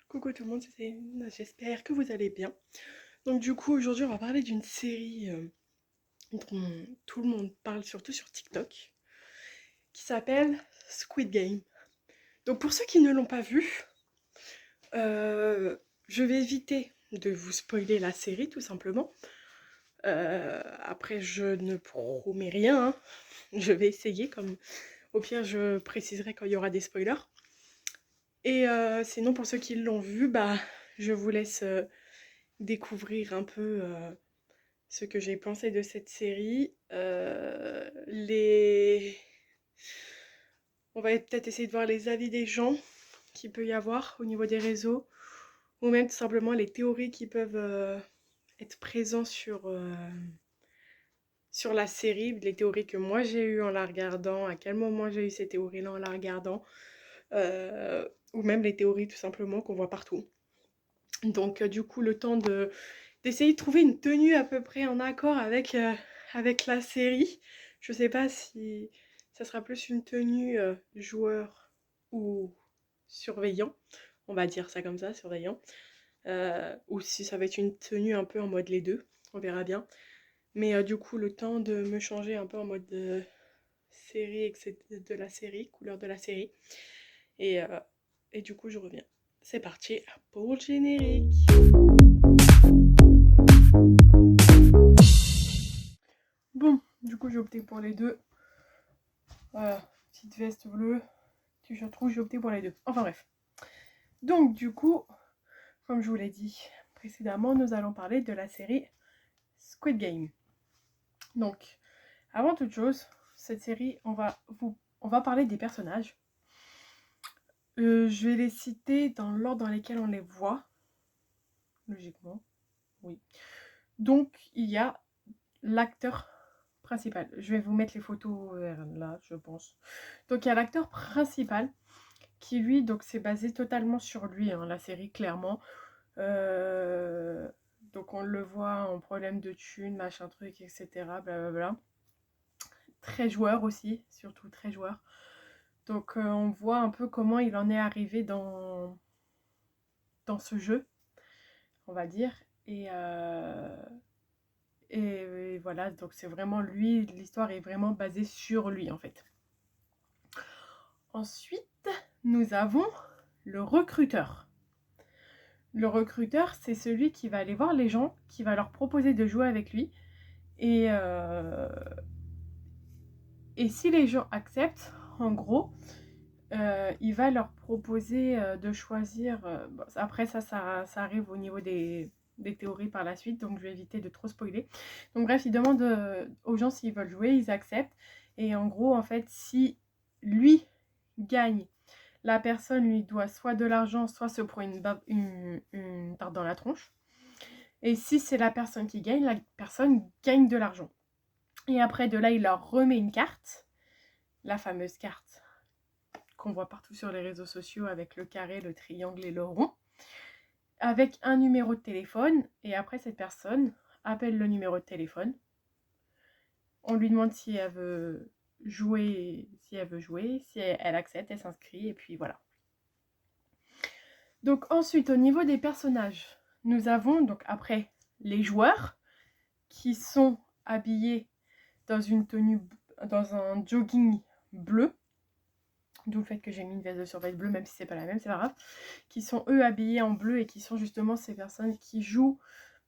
Coucou tout le monde, c'est Céline, j'espère que vous allez bien. Donc du coup aujourd'hui on va parler d'une série dont tout le monde parle surtout sur TikTok, qui s'appelle Squid Game. Donc pour ceux qui ne l'ont pas vu, euh, je vais éviter de vous spoiler la série tout simplement. Après je ne promets rien, hein. Je vais essayer, comme au pire je préciserai quand il y aura des spoilers. Et sinon pour ceux qui l'ont vu, bah je vous laisse découvrir un peu ce que j'ai pensé de cette série. On va peut-être essayer de voir les avis des gens qu'il peut y avoir au niveau des réseaux, ou même tout simplement les théories qui peuvent être présentes sur la série, les théories que moi j'ai eues en la regardant, à quel moment j'ai eu ces théories-là en la regardant, ou même les théories tout simplement qu'on voit partout. Donc du coup le temps d'essayer de trouver une tenue à peu près en accord avec la série. Je sais pas si ça sera plus une tenue joueur ou surveillant, on va dire ça comme ça, surveillant, ou si ça va être une tenue un peu en mode les deux, on verra bien. Mais du coup le temps de me changer un peu en mode série, etc., de la série, couleur de la série. Et, euh, et du coup je reviens. C'est parti pour le générique. Bon, du coup, j'ai opté pour les deux. Voilà, petite veste bleue, t-shirt rouge, j'ai opté pour les deux. Enfin bref. Donc, du coup, comme je vous l'ai dit précédemment, nous allons parler de la série Squid Game. Donc, avant toute chose, cette série, on va parler des personnages. Je vais les citer dans l'ordre dans lequel on les voit, logiquement, oui. Donc, il y a l'acteur principal. Je vais vous mettre les photos là, je pense. Donc, il y a l'acteur principal qui, lui, donc c'est basé totalement sur lui, hein, la série, clairement. Donc, on le voit en problème de thunes, machin truc, etc. Blablabla. Très joueur aussi, surtout très joueur. Donc, on voit un peu comment il en est arrivé dans ce jeu, on va dire. Et voilà, donc c'est vraiment lui, l'histoire est vraiment basée sur lui en fait. Ensuite, nous avons le recruteur. Le recruteur, c'est celui qui va aller voir les gens, qui va leur proposer de jouer avec lui. Et si les gens acceptent, en gros, il va leur proposer de choisir. Bon, après, ça arrive au niveau des théories par la suite, donc je vais éviter de trop spoiler. Donc bref, il demande aux gens s'ils veulent jouer, ils acceptent. Et en gros, en fait, si lui gagne, la personne lui doit soit de l'argent, soit se prend une tarte dans la tronche. Et si c'est la personne qui gagne, la personne gagne de l'argent. Et après, de là, il leur remet une carte, la fameuse carte qu'on voit partout sur les réseaux sociaux avec le carré, le triangle et le rond, avec un numéro de téléphone. Et après, cette personne appelle le numéro de téléphone. On lui demande si elle veut jouer, si elle accepte, elle s'inscrit, et puis voilà. Donc ensuite, au niveau des personnages, nous avons donc après les joueurs qui sont habillés dans une tenue, dans un jogging bleu, d'où le fait que j'ai mis une veste de survêt bleue, même si c'est pas la même, c'est pas grave, qui sont eux habillés en bleu et qui sont justement ces personnes qui jouent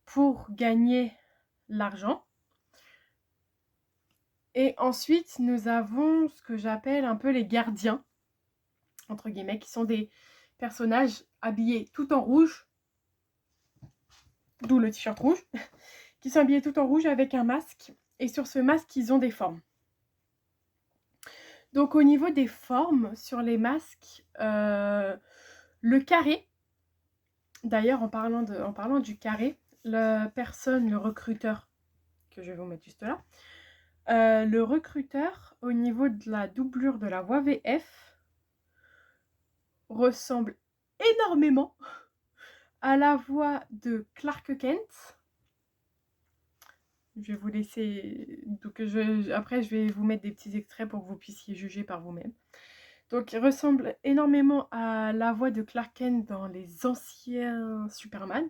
pour gagner l'argent. Et ensuite, nous avons ce que j'appelle un peu les gardiens, entre guillemets, qui sont des personnages habillés tout en rouge, d'où le t-shirt rouge, qui sont habillés tout en rouge avec un masque. Et sur ce masque, ils ont des formes. Donc au niveau des formes sur les masques, le carré, d'ailleurs en parlant du carré, la personne, le recruteur, que je vais vous mettre juste là, le recruteur au niveau de la doublure de la voix VF ressemble énormément à la voix de Clark Kent. Je vais vous laisser, donc après je vais vous mettre des petits extraits pour que vous puissiez juger par vous-même. Donc il ressemble énormément à la voix de Clark Kent dans les anciens Superman.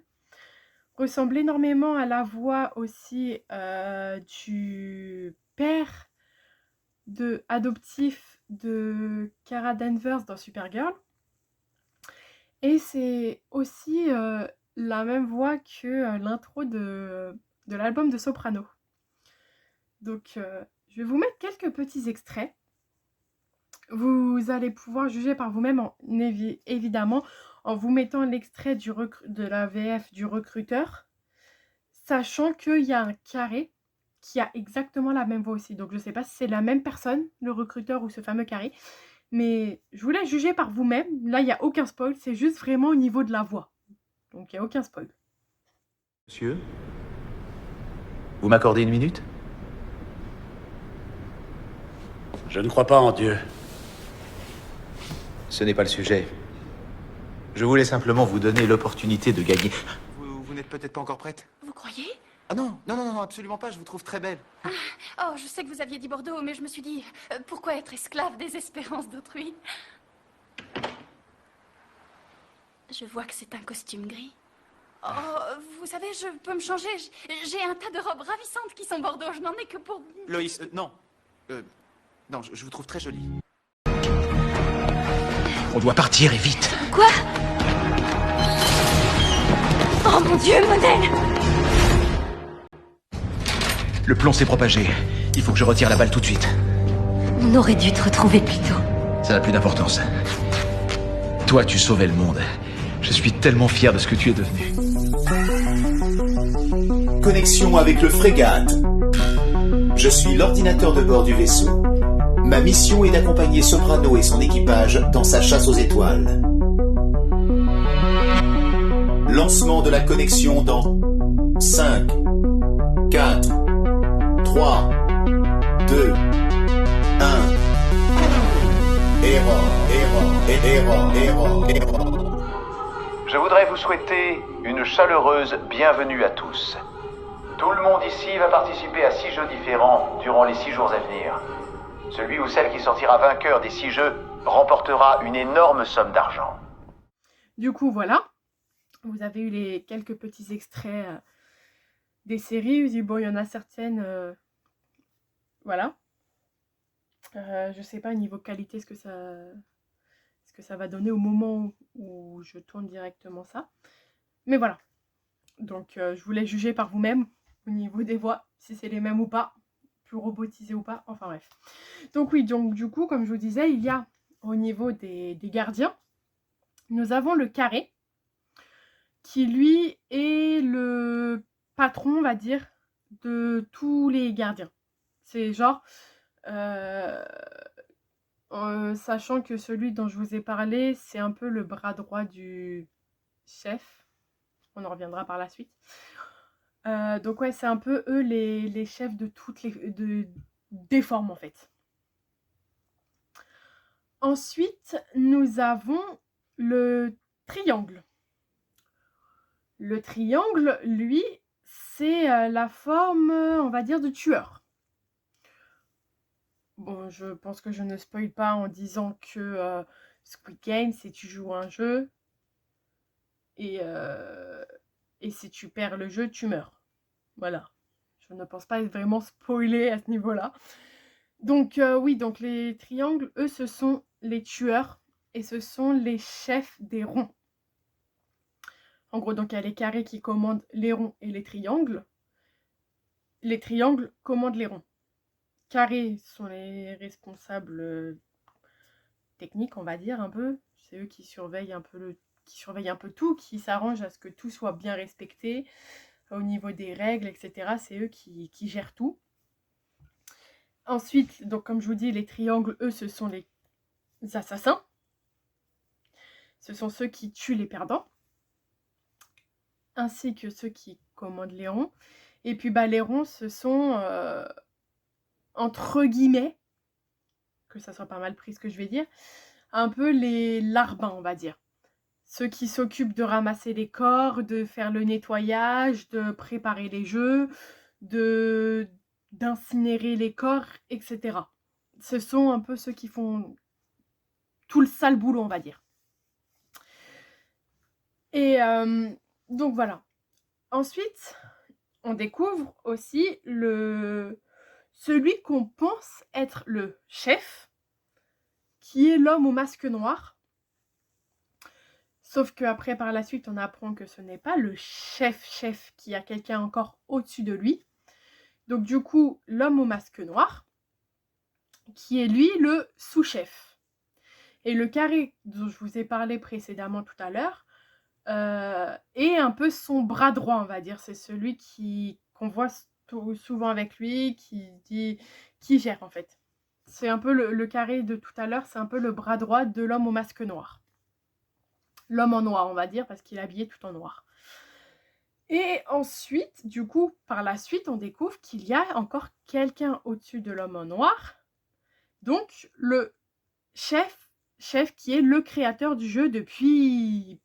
Ressemble énormément à la voix aussi du père adoptif de Kara Danvers dans Supergirl. Et c'est aussi la même voix que l'intro de l'album de Soprano. Donc je vais vous mettre quelques petits extraits. Vous allez pouvoir juger par vous-même, évidemment, en vous mettant l'extrait de la VF du recruteur, sachant qu'il y a un carré qui a exactement la même voix aussi. Donc je ne sais pas si c'est la même personne, le recruteur ou ce fameux carré, mais je vous laisse juger par vous-même. Là, il n'y a aucun spoil, c'est juste vraiment au niveau de la voix. Donc il n'y a aucun spoil. Monsieur, vous m'accordez une minute? Je ne crois pas en Dieu. Ce n'est pas le sujet. Je voulais simplement vous donner l'opportunité de gagner. Vous n'êtes peut-être pas encore prête? Vous croyez? Ah non, non, non, non, absolument pas, je vous trouve très belle. Oh, je sais que vous aviez dit Bordeaux, mais je me suis dit, pourquoi être esclave des espérances d'autrui? Je vois que c'est un costume gris. Oh, vous savez, je peux me changer. J'ai un tas de robes ravissantes qui sont Bordeaux. Je n'en ai que pour... Loïs, non. Non, je vous trouve très jolie. On doit partir et vite. Quoi? Oh mon Dieu, Monel! Le plomb s'est propagé. Il faut que je retire la balle tout de suite. On aurait dû te retrouver plus tôt. Ça n'a plus d'importance. Toi, tu sauvais le monde. Je suis tellement fier de ce que tu es devenu. Connexion avec le frégate. Je suis l'ordinateur de bord du vaisseau. Ma mission est d'accompagner Soprano et son équipage dans sa chasse aux étoiles. Lancement de la connexion dans 5, 4, 3, 2, 1. Error. Je voudrais vous souhaiter une chaleureuse bienvenue à tous. Tout le monde ici va participer à 6 jeux différents durant les 6 jours à venir. Celui ou celle qui sortira vainqueur des 6 jeux remportera une énorme somme d'argent. Du coup, voilà. Vous avez eu les quelques petits extraits des séries. Bon, il y en a certaines... voilà. Je sais pas, niveau qualité, ce que ça va donner au moment où je tourne directement ça. Mais voilà. Donc, je vous laisse juger par vous-même au niveau des voix, si c'est les mêmes ou pas, plus robotisés ou pas, enfin bref. Donc oui, donc du coup, comme je vous disais, il y a au niveau des gardiens, nous avons le carré, qui lui est le patron, on va dire, de tous les gardiens. C'est genre... sachant que celui dont je vous ai parlé, c'est un peu le bras droit du chef. On en reviendra par la suite. Donc ouais, c'est un peu eux les chefs de toutes des formes en fait. Ensuite, nous avons le triangle. Le triangle, lui, c'est la forme, on va dire, de tueur. Bon, je pense que je ne spoil pas en disant que Squid Game, c'est tu joues un jeu et si tu perds le jeu, tu meurs. Voilà. Je ne pense pas être vraiment spoilée à ce niveau-là. Donc oui, donc les triangles, eux, ce sont les tueurs et ce sont les chefs des ronds. En gros, donc il y a les carrés qui commandent les ronds et les triangles. Les triangles commandent les ronds. Carrés sont les responsables techniques, on va dire un peu. C'est eux qui surveillent un peu tout, qui s'arrangent à ce que tout soit bien respecté au niveau des règles, etc. C'est eux qui gèrent tout. Ensuite, donc comme je vous dis, les triangles, eux, ce sont les assassins. Ce sont ceux qui tuent les perdants, ainsi que ceux qui commandent les ronds. Et puis les ronds, ce sont... entre guillemets, que ça soit pas mal pris ce que je vais dire, un peu les larbins, on va dire. Ceux qui s'occupent de ramasser les corps, de faire le nettoyage, de préparer les jeux, d'incinérer les corps, etc. Ce sont un peu ceux qui font tout le sale boulot, on va dire. Et donc voilà. Ensuite, on découvre aussi celui qu'on pense être le chef, qui est l'homme au masque noir. Sauf qu'après, par la suite, on apprend que ce n'est pas le chef, qu'il y a quelqu'un encore au-dessus de lui. Donc du coup, l'homme au masque noir, qui est lui le sous-chef. Et le carré dont je vous ai parlé précédemment tout à l'heure, est un peu son bras droit, on va dire. C'est celui qu'on voit souvent avec lui, qui gère en fait. C'est un peu le carré de tout à l'heure, c'est un peu le bras droit de l'homme au masque noir. L'homme en noir, on va dire, parce qu'il est habillé tout en noir. Et ensuite, du coup, par la suite, on découvre qu'il y a encore quelqu'un au-dessus de l'homme en noir. Donc, le chef qui est le créateur du jeu depuis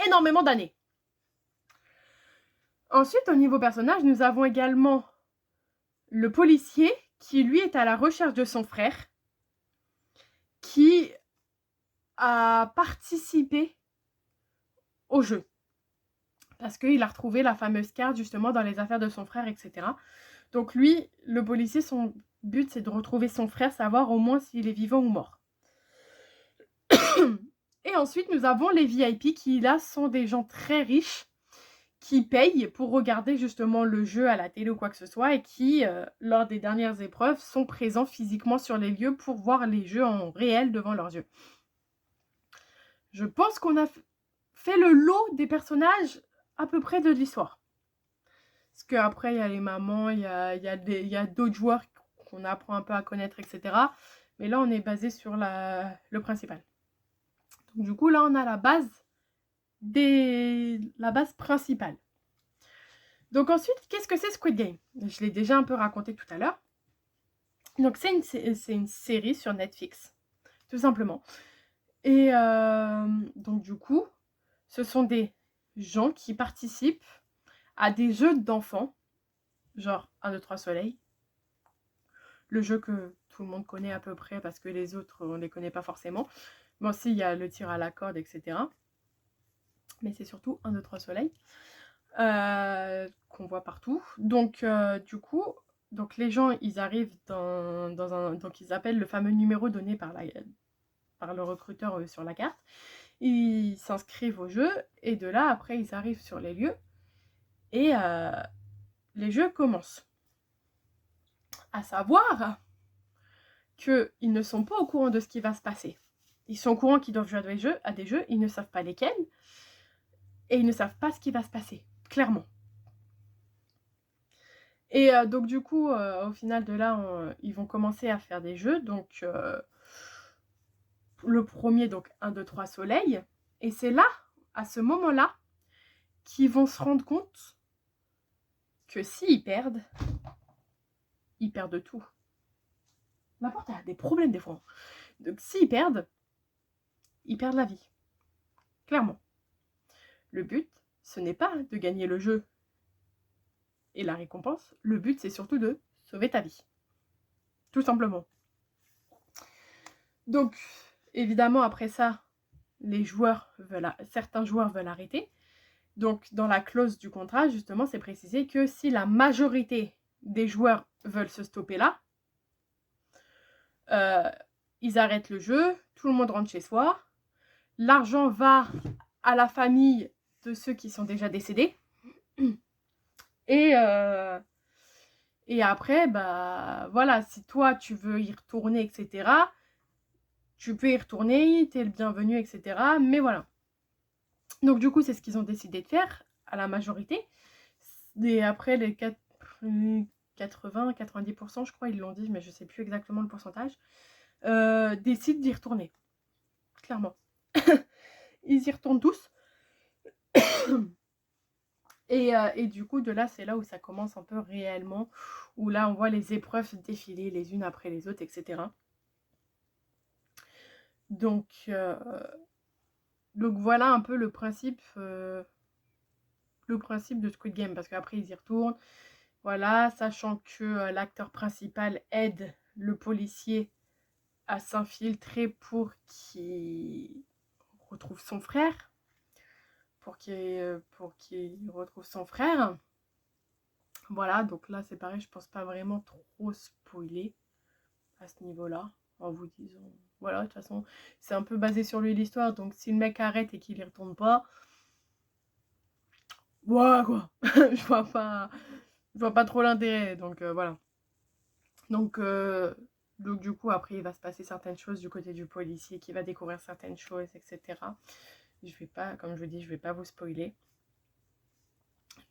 énormément d'années. Ensuite, au niveau personnage, nous avons également le policier qui, lui, est à la recherche de son frère, qui a participé au jeu. Parce qu'il a retrouvé la fameuse carte, justement, dans les affaires de son frère, etc. Donc lui, le policier, son but, c'est de retrouver son frère, savoir au moins s'il est vivant ou mort. Et ensuite, nous avons les VIP qui, là, sont des gens très riches qui payent pour regarder justement le jeu à la télé ou quoi que ce soit et qui, lors des dernières épreuves, sont présents physiquement sur les lieux pour voir les jeux en réel devant leurs yeux. Je pense qu'on a fait le lot des personnages à peu près de l'histoire. Parce qu'après, il y a les mamans, il y a d'autres joueurs qu'on apprend un peu à connaître, etc. Mais là, on est basé sur le principal. Donc, du coup, là, on a la base principale. Donc ensuite, qu'est-ce que c'est Squid Game? Je l'ai déjà un peu raconté tout à l'heure. Donc c'est une série sur Netflix, tout simplement. Et donc du coup, ce sont des gens qui participent à des jeux d'enfants, genre 1, 2, 3 soleil. Le jeu que tout le monde connaît à peu près parce que les autres, on ne les connaît pas forcément. Bon, si, il y a le tir à la corde, etc. Mais c'est surtout 1, 2, 3 soleil. Qu'on voit partout. Donc, du coup, donc les gens, ils arrivent donc ils appellent le fameux numéro donné par le recruteur sur la carte. Ils s'inscrivent au jeu et de là, après, ils arrivent sur les lieux et les jeux commencent. À savoir qu'ils ne sont pas au courant de ce qui va se passer. Ils sont au courant qu'ils doivent jouer à des jeux, ils ne savent pas lesquels et ils ne savent pas ce qui va se passer. Clairement. Et donc du coup, au final de là, ils vont commencer à faire des jeux. Donc le premier, donc 1, 2, 3 soleil. Et c'est là, à ce moment-là, qu'ils vont se rendre compte que s'ils perdent, ils perdent tout. N'importe, a des problèmes des fois. Donc s'ils perdent, ils perdent la vie. Clairement. Le but, ce n'est pas de gagner le jeu et la récompense, le but c'est surtout de sauver ta vie. Tout simplement. Donc, évidemment, après ça, certains joueurs veulent arrêter. Donc, dans la clause du contrat, justement, c'est précisé que si la majorité des joueurs veulent se stopper là, ils arrêtent le jeu, tout le monde rentre chez soi, l'argent va à la famille de ceux qui sont déjà décédés. Et après, bah voilà, si toi tu veux y retourner, etc., tu peux y retourner, t'es le bienvenu, etc. Mais voilà. Donc du coup, c'est ce qu'ils ont décidé de faire à la majorité. Et après, les 80-90%, je crois, ils l'ont dit, mais je sais plus exactement le pourcentage, décident d'y retourner. Clairement. Ils y retournent tous. Et du coup, de là, c'est là où ça commence un peu réellement, où là, on voit les épreuves défiler les unes après les autres, etc. Donc voilà un peu le principe de Squid Game, parce qu'après, ils y retournent. Voilà, sachant que l'acteur principal aide le policier à s'infiltrer pour qu'il retrouve son frère. Pour qu'il retrouve son frère. Voilà, donc là c'est pareil, je pense pas vraiment trop spoiler à ce niveau-là, en vous disant, voilà, de toute façon, c'est un peu basé sur lui l'histoire, donc si le mec arrête et qu'il y retourne pas, voilà quoi, je vois pas trop l'intérêt, donc voilà. Donc du coup, après, il va se passer certaines choses du côté du policier, qui va découvrir certaines choses, etc. Je vais pas, comme je vous dis, je vais pas vous spoiler.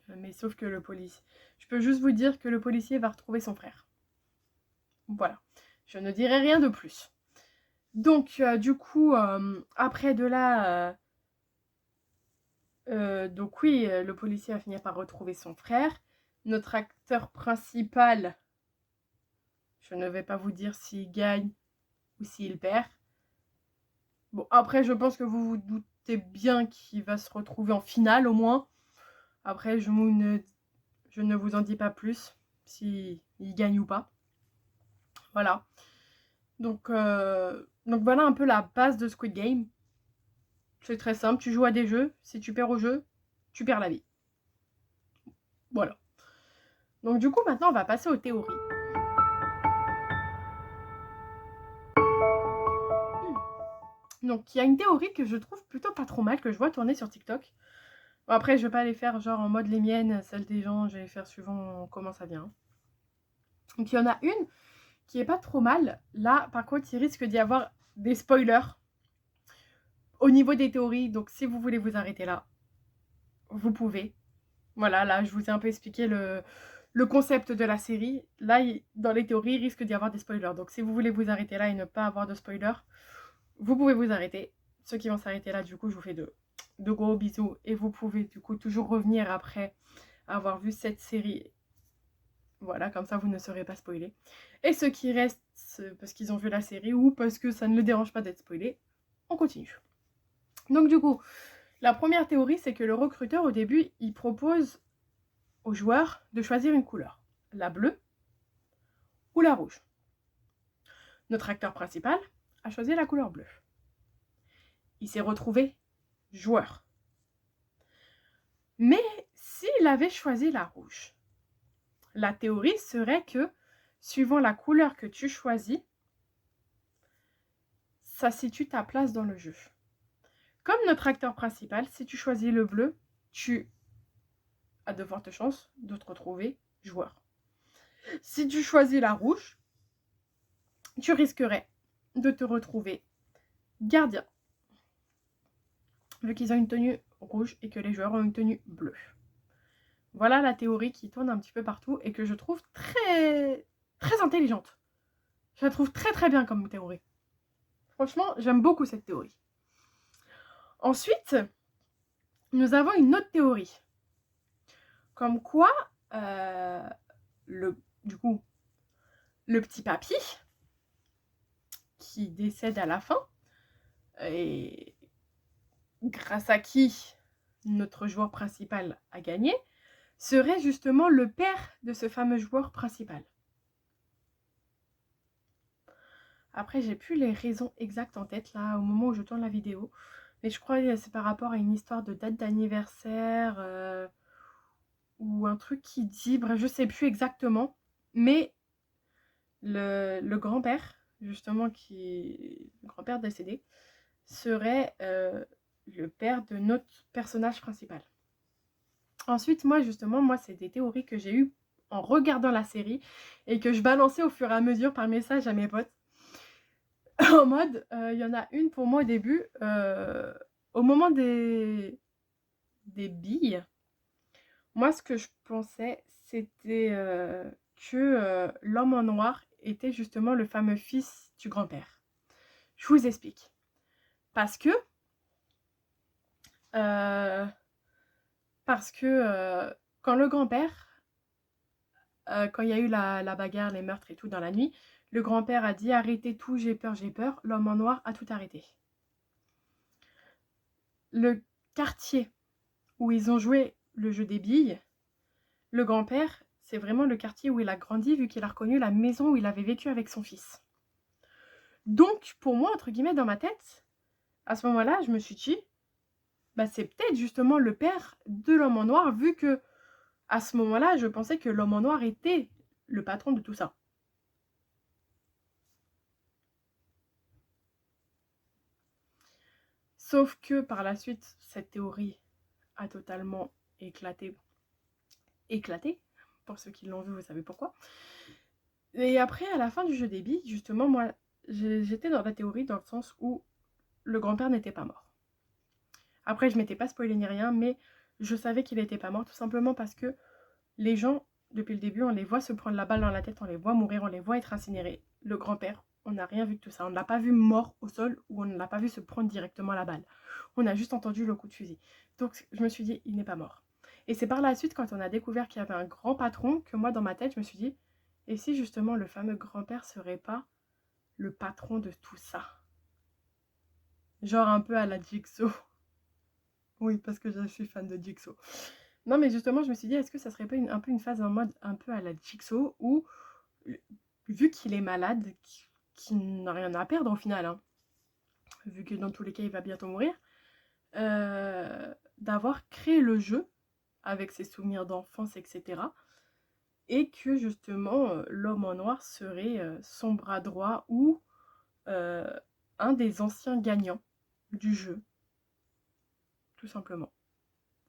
Mais sauf que le policier... Je peux juste vous dire que le policier va retrouver son frère. Voilà. Je ne dirai rien de plus. Donc, du coup, après de là... donc oui, le policier va finir par retrouver son frère. Notre acteur principal, je ne vais pas vous dire s'il gagne ou s'il perd. Bon, après, je pense que vous vous doutez bien qu'il va se retrouver en finale, au moins. Après, je ne vous en dis pas plus, s'il gagne ou pas. Voilà. Donc voilà un peu la base de Squid Game. C'est très simple, tu joues à des jeux, si tu perds au jeu, tu perds la vie. Voilà. Donc du coup, maintenant, on va passer aux théories. Donc, il y a une théorie que je trouve plutôt pas trop mal, que je vois tourner sur TikTok. Bon, après, je vais pas les faire genre en mode les miennes, celles des gens, je vais les faire suivant comment ça vient. Donc, il y en a une qui est pas trop mal. Là, par contre, il risque d'y avoir des spoilers au niveau des théories. Donc, si vous voulez vous arrêter là, vous pouvez. Voilà, là, je vous ai un peu expliqué le concept de la série. Là, dans les théories, il risque d'y avoir des spoilers. Donc, si vous voulez vous arrêter là et ne pas avoir de spoilers, vous pouvez vous arrêter. Ceux qui vont s'arrêter là, du coup, je vous fais de gros bisous. Et vous pouvez, du coup, toujours revenir après avoir vu cette série. Voilà, comme ça, vous ne serez pas spoilés. Et ceux qui restent parce qu'ils ont vu la série ou parce que ça ne les dérange pas d'être spoilés, on continue. Donc, du coup, la première théorie, c'est que le recruteur, au début, il propose aux joueurs de choisir une couleur. La bleue ou la rouge. Notre acteur principal a choisi la couleur bleue. Il s'est retrouvé joueur. Mais s'il avait choisi la rouge, la théorie serait que, suivant la couleur que tu choisis, ça situe ta place dans le jeu. Comme notre acteur principal, si tu choisis le bleu, tu as de fortes chances de te retrouver joueur. Si tu choisis la rouge, tu risquerais de te retrouver gardien, vu qu'ils ont une tenue rouge et que les joueurs ont une tenue bleue. Voilà la théorie qui tourne un petit peu partout et que je trouve très, très intelligente. Je la trouve très très bien comme théorie. Franchement, j'aime beaucoup cette théorie. Ensuite, nous avons une autre théorie. Comme quoi, le petit papy, qui décède à la fin, et grâce à qui notre joueur principal a gagné, serait justement le père de ce fameux joueur principal. Après, j'ai plus les raisons exactes en tête, là, au moment où je tourne la vidéo. Mais je crois que c'est par rapport à une histoire de date d'anniversaire, ou un truc qui dit, bref, je sais plus exactement. Mais le grand-père, justement, le grand-père décédé, serait le père de notre personnage principal. Ensuite, moi, c'est des théories que j'ai eues en regardant la série et que je balançais au fur et à mesure par message à mes potes. En mode, il y en a une pour moi au début, au moment des billes, moi, ce que je pensais, c'était que l'homme en noir était justement le fameux fils du grand-père. Je vous explique. Parce que quand le grand-père, quand il y a eu la bagarre, les meurtres et tout dans la nuit, le grand-père a dit « Arrêtez tout, j'ai peur, j'ai peur ». L'homme en noir a tout arrêté. Le quartier où ils ont joué le jeu des billes, le grand-père, c'est vraiment le quartier où il a grandi, vu qu'il a reconnu la maison où il avait vécu avec son fils. Donc, pour moi, entre guillemets, dans ma tête, à ce moment-là, je me suis dit, bah, c'est peut-être justement le père de l'homme en noir, vu que à ce moment-là, je pensais que l'homme en noir était le patron de tout ça. Sauf que par la suite, cette théorie a totalement éclaté. Éclaté. Pour ceux qui l'ont vu, vous savez pourquoi. Et après, à la fin du jeu des billes, justement, moi, j'étais dans la théorie dans le sens où le grand-père n'était pas mort. Après, je m'étais pas spoilé ni rien, mais je savais qu'il n'était pas mort, tout simplement parce que les gens, depuis le début, on les voit se prendre la balle dans la tête, on les voit mourir, on les voit être incinérés. Le grand-père, on n'a rien vu de tout ça. On ne l'a pas vu mort au sol ou on ne l'a pas vu se prendre directement la balle. On a juste entendu le coup de fusil. Donc, je me suis dit, il n'est pas mort. Et c'est par la suite, quand on a découvert qu'il y avait un grand patron, que moi, dans ma tête, je me suis dit, et si justement le fameux grand-père serait pas le patron de tout ça? Genre un peu à la Jigsaw. Oui, parce que je suis fan de Jigsaw. Non, mais justement, je me suis dit, est-ce que ça serait pas un peu une phase en mode un peu à la Jigsaw où, vu qu'il est malade, qu'il n'a rien à perdre au final, hein, vu que dans tous les cas, il va bientôt mourir, d'avoir créé le jeu avec ses souvenirs d'enfance, etc. Et que justement, l'homme en noir serait son bras droit ou un des anciens gagnants du jeu, tout simplement.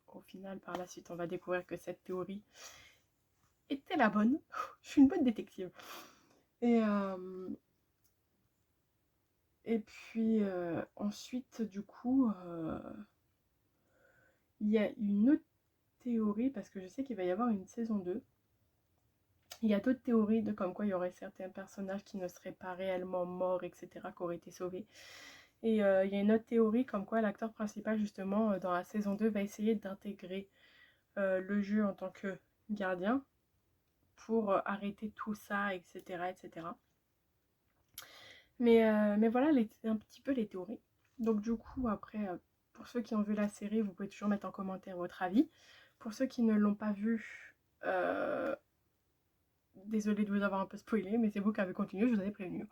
Au final, par la suite, on va découvrir que cette théorie était la bonne. Je suis une bonne détective. Et puis ensuite, du coup, il y a une autre théorie, parce que je sais qu'il va y avoir une saison 2. Il y a d'autres théories de comme quoi il y aurait certains personnages qui ne seraient pas réellement morts, etc., qui auraient été sauvés. Et il y a une autre théorie comme quoi l'acteur principal, justement, dans la saison 2, va essayer d'intégrer le jeu en tant que gardien pour arrêter tout ça, etc., etc. Mais voilà un petit peu les théories. Donc du coup, après, pour ceux qui ont vu la série, vous pouvez toujours mettre en commentaire votre avis. Pour ceux qui ne l'ont pas vu, désolée de vous avoir un peu spoilé, mais c'est vous qui avez continué, je vous avais prévenu.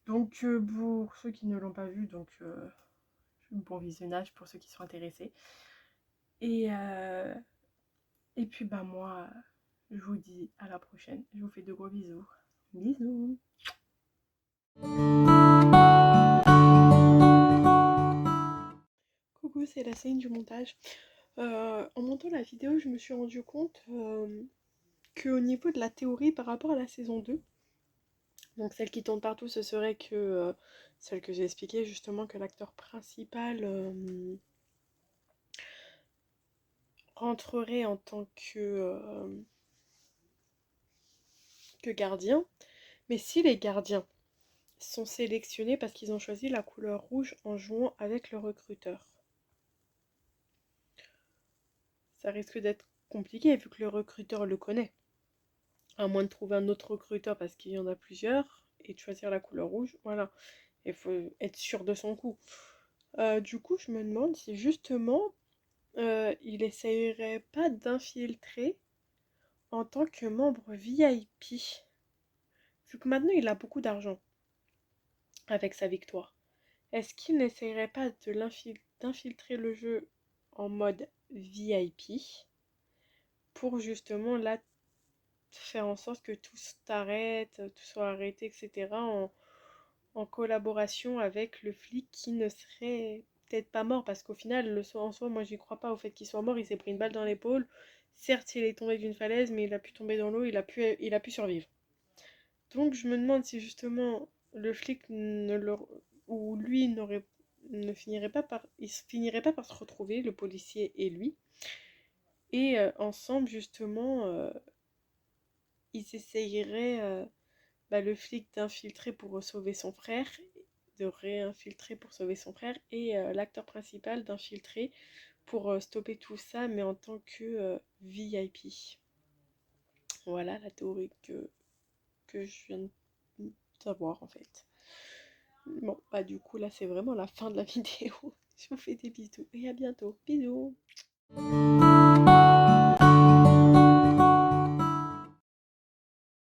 Donc pour ceux qui ne l'ont pas vu, donc bon visionnage pour ceux qui sont intéressés. Et puis bah moi, je vous dis à la prochaine. Je vous fais de gros bisous. Bisous. Coucou, c'est la scène du montage. En montant la vidéo, je me suis rendu compte qu'au niveau de la théorie par rapport à la saison 2, donc celle qui tourne partout, ce serait que celle que j'ai expliquée justement, que l'acteur principal rentrerait en tant que gardien. Mais si les gardiens sont sélectionnés parce qu'ils ont choisi la couleur rouge en jouant avec le recruteur, ça risque d'être compliqué vu que le recruteur le connaît. À moins de trouver un autre recruteur parce qu'il y en a plusieurs et de choisir la couleur rouge, voilà. Il faut être sûr de son coup. Du coup, je me demande si justement il essayerait pas d'infiltrer en tant que membre VIP. Vu que maintenant il a beaucoup d'argent avec sa victoire. Est-ce qu'il n'essayerait pas d'infiltrer le jeu en mode VIP pour justement là faire en sorte que tout s'arrête, tout soit arrêté, etc. en collaboration avec le flic qui ne serait peut-être pas mort, parce qu'au final, en soi, moi j'y crois pas au fait qu'il soit mort, il s'est pris une balle dans l'épaule. Certes, il est tombé d'une falaise, mais il a pu tomber dans l'eau, il a pu survivre. Donc je me demande si justement le flic ou lui ne finirait pas par se retrouver, le policier et lui, et ensemble justement ils essayeraient le flic d'infiltrer pour sauver son frère, de réinfiltrer pour sauver son frère, et l'acteur principal d'infiltrer pour stopper tout ça, mais en tant que VIP. Voilà la théorie que je viens de savoir en fait. Bon, bah du coup là c'est vraiment la fin de la vidéo. Je vous fais des bisous et à bientôt. Bisous.